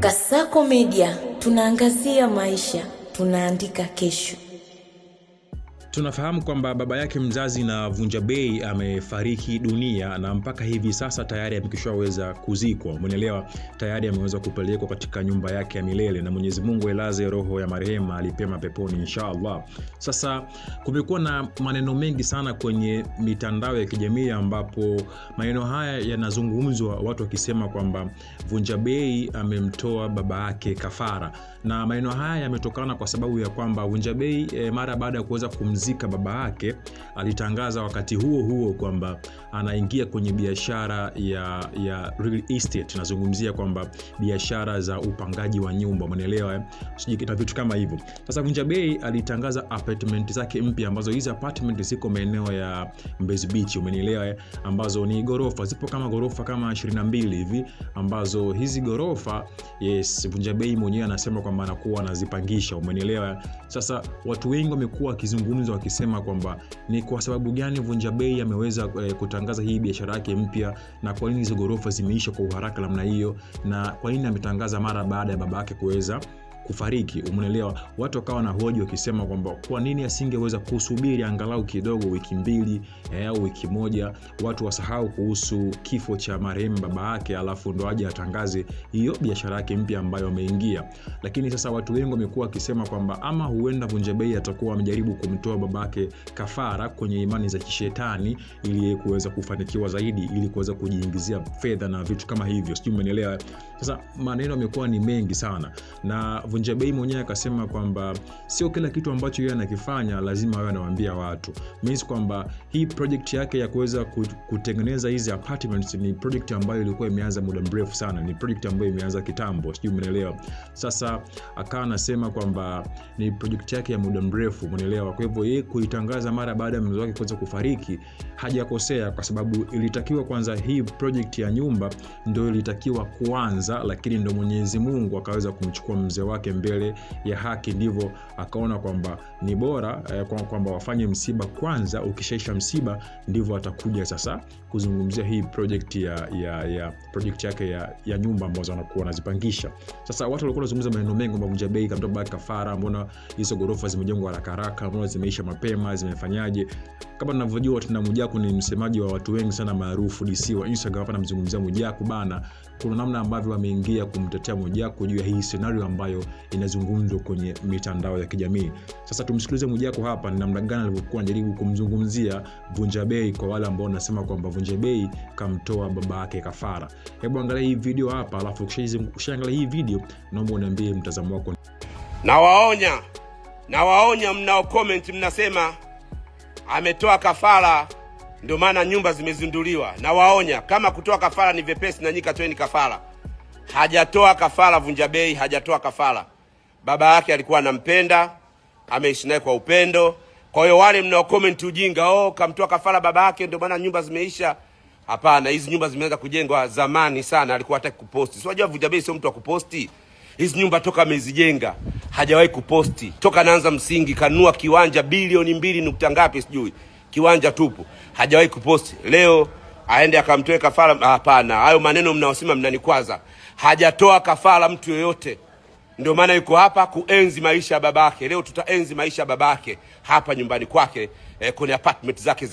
Kasako Media, tunaangazia maisha, tunaandika kesho. Tunafahamu kwamba baba yake mzazi na Vunjabei amefariki dunia na mpaka hivi sasa tayari amekishaweza kuzikwa. Umeelewa? Tayari ameweza kupelekwa katika nyumba yake ya milele na Mwenyezi Mungu ailaze roho ya marehemu alipema peponi inshallah. Sasa kumekuwa na maneno mengi sana kwenye mitandao ya kijamii ambapo maneno haya yanazungumzwa, watu wakisema kwamba Vunjabei amemtoa baba yake kafara. Na maneno haya yametokana kwa sababu ya kwamba Vunjabei mara baada ya kuweza kumzika baba yake alitangaza wakati huo huo kwamba anaingia kwenye biashara ya real estate. Nazungumzia kwamba biashara za upangaji wa nyumba, umeelewa, sijui kitu vitu kama hivyo. Sasa Vunjabei alitangaza apartment zake mpya ambazo hizo apartment ziko maeneo ya Mbezi Beach, umeelewa, ambazo ni gorofa, zipo kama gorofa kama 22 hivi, ambazo hizi gorofa Vunjabei mwenyewe anasema kwamba anakuwa anazipangisha, umeelewa. Sasa watu wengi wamekuwa wakizungumza wakisema kwamba ni kwa sababu gani Vunjabei ameweza kutangaza hii biashara yake mpya, na kwa nini hizo gorofa zimeisha kwa uharaka namna hiyo, na kwa nini ametangaza mara baada ya baba yake kuweza kufariki, umeelewa. Watu wakawa na hoja wakisema kwamba kwa nini asingeweza kusubiri angalau kidogo, wiki mbili au wiki moja, watu wasahau kuhusu kifo cha marehemu baba yake, alafu ndo aje atangaze hiyo biashara yake mpya ambayo ameingia. Lakini sasa watu wengi wamekuwa wakisema kwamba ama huenda Vunjabei atakuwa amejaribu kumtoa baba yake kafara kwenye imani za kishetani ili kuweza kufanikiwa zaidi, ili kuweza kujiingizia fedha na vitu kama hivyo, sijui umeelewa. Sasa maneno yamekuwa ni mengi sana, na Vunjabei mwenyewe akasema kwamba sio kila kitu ambacho yeye anakifanya lazima awe anawaambia watu. Means kwamba hii project yake ya kuweza kutengeneza hizi apartments ni project ambayo ilikuwa imeanza muda mrefu sana, ni project ambayo imeanza kitambo, sijui umeelewa. Sasa akawa anasema kwamba ni project yake ya muda mrefu, umeelewa. Kwa hivyo yeye kuitangaza mara baada ya mzee wake kuweza kufariki hajakosea, kwa sababu ilitakiwa kwanza hii project ya nyumba ndio ilitakiwa kuanza, lakini ndio Mwenyezi Mungu akaweza kumchukua mzee wake mbele ya haki, ndivyo akaona kwamba ni bora kwamba wafanye msiba kwanza, ukishaisha msiba ndivyo atakuja sasa kuzungumzia hii project ya project yake ya nyumba ambazo anakuwa anazipangisha. Sasa watu walikuwa wanazungumza maneno mengi kwamba Vunjabei kamtoa baba kafara, mbona hizo gorofa zimejengwa haraka haraka, mbona zimeisha mapema, zimefanyaje? Kama tunavyojua tuna Mwijaku ni msemaji wa watu wengi sana maarufu, DC wa Instagram, hapa namzungumzia Mwijaku bana. Kuna namna ambavyo wameingia kumtetea Mwijaku juu ya hii scenario ambayo inazungumzwa kwenye mitandao ya kijamii. Sasa tumsikilize Mwijaku hapa ni namna gani alivyokuwa anajaribu kumzungumzia Vunjabei kwa wale ambao wanasema kwamba Vunjabei kamtoa baba yake kafara. Hebu angalia hii video hapa, alafu ukishaangalia hii video naomba uniambie mtazamo wako. Nawaonya mnao comment mnasema ametoa kafara ndio maana nyumba zimezinduliwa. Nawaonya, kama kutoa kafara ni vepesi na nyika toeni kafara. Hajatoa kafara Vunjabei, hajatoa kafara. Baba yake alikuwa anampenda, ameishi naye kwa upendo. Kwa hiyo wale mnao comment ujinga, kamtoa kafara baba yake ndio maana nyumba zimeisha. Hapana, hizi nyumba zimeanza kujengwa zamani sana, alikuwa hataki kuposti. Si unajua Vunjabei sio mtu wa kuposti. Hizi nyumba toka amezijenga hajawahi kuposti. Toka anaanza msingi kanunua kiwanja bilioni 2 ngapi sijui. Kiwanja tupu. Hajawahi kuposti. Leo aende akamtoe kafara, hapana. Hayo maneno mnaosema mnanikwaza. Hajatoa kafara mtu yoyote. Ndio maana yuko hapa kuenzi maisha ya babake. Leo tutaenzi maisha ya babake hapa nyumbani kwake, kwenye apartment zake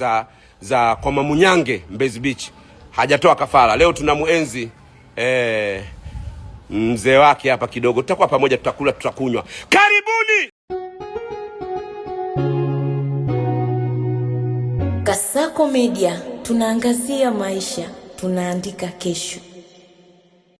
za kwa Mamunyange Mbezi Beach. Hajatoa kafara. Leo tunamuenzi mzee wake hapa kidogo. Tutakuwa pamoja, tutakula, tutakunywa. Karibuni. Kasako Media, tunaangazia maisha, tunaandika kesho.